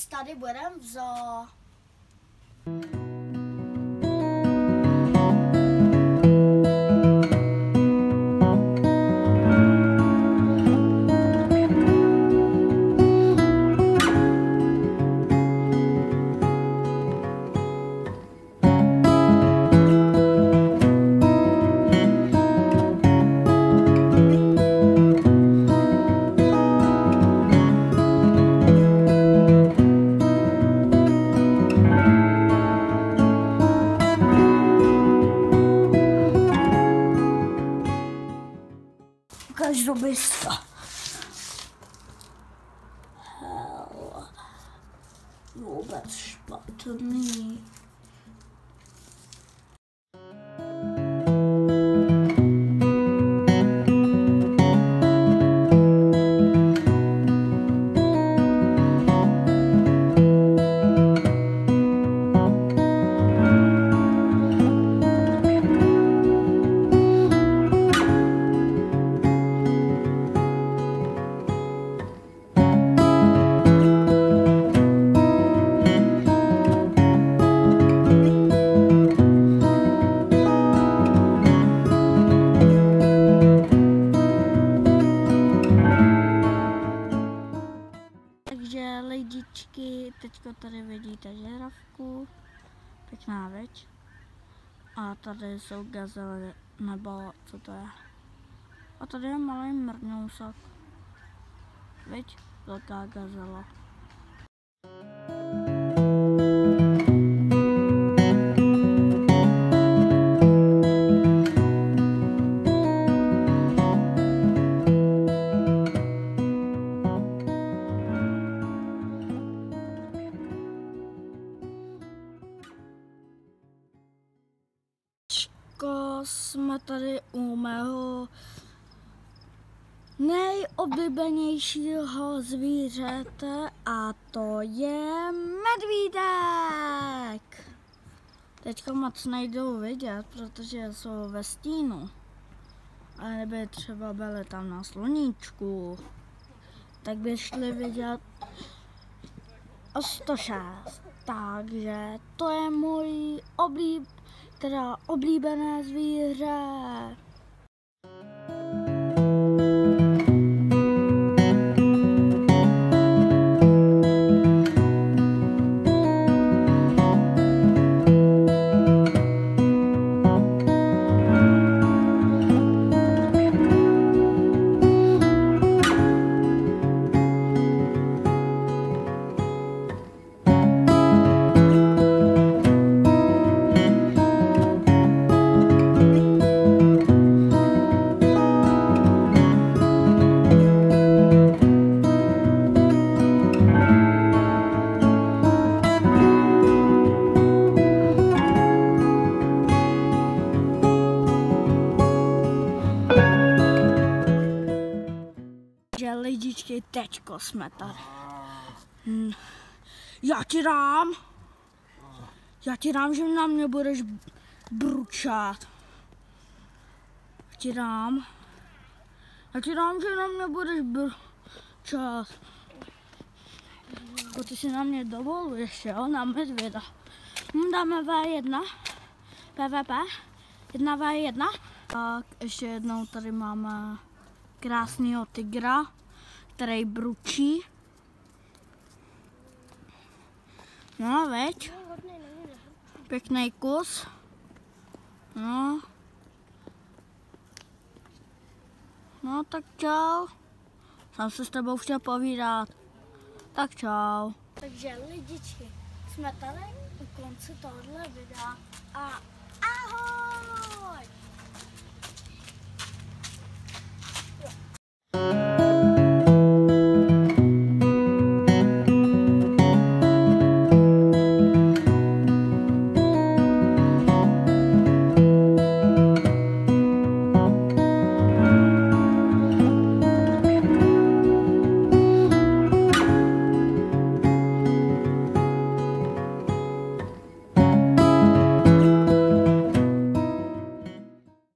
dnes tady budeme v zoo. Ukáž do bysta. Hele, vůbec špatný. Takže lidičky, teďko tady vidíte žirafku, pěkná veď. A tady jsou gazely, nebo co to je. A tady je malý mrňousek, veď, velká gazela. Jsme tady u mého nejoblíbenějšího zvířete a to je medvídek. Teďka moc nejdou vidět, protože jsou ve stínu. Ale kdyby třeba byli tam na sluníčku, tak by šli vidět o 106. Takže to je můj oblíbené zvíře. Lidičky, teďko jsme tady. Já ti dám, že na mě budeš bručat. Já ti dám, že na mě budeš bručat. Jako ty si na mě dovoluješ, jo, na medvěda. Dáme V1, PVP, 1v1. Tak ještě jednou tady máme krásného tygra, který bručí. No, veď. Pěkný kus. No. No, tak čau. Jsem se s tebou chtěl povídat. Tak čau. Takže lidičky, jsme tady u konce tohohle videa a ahoj!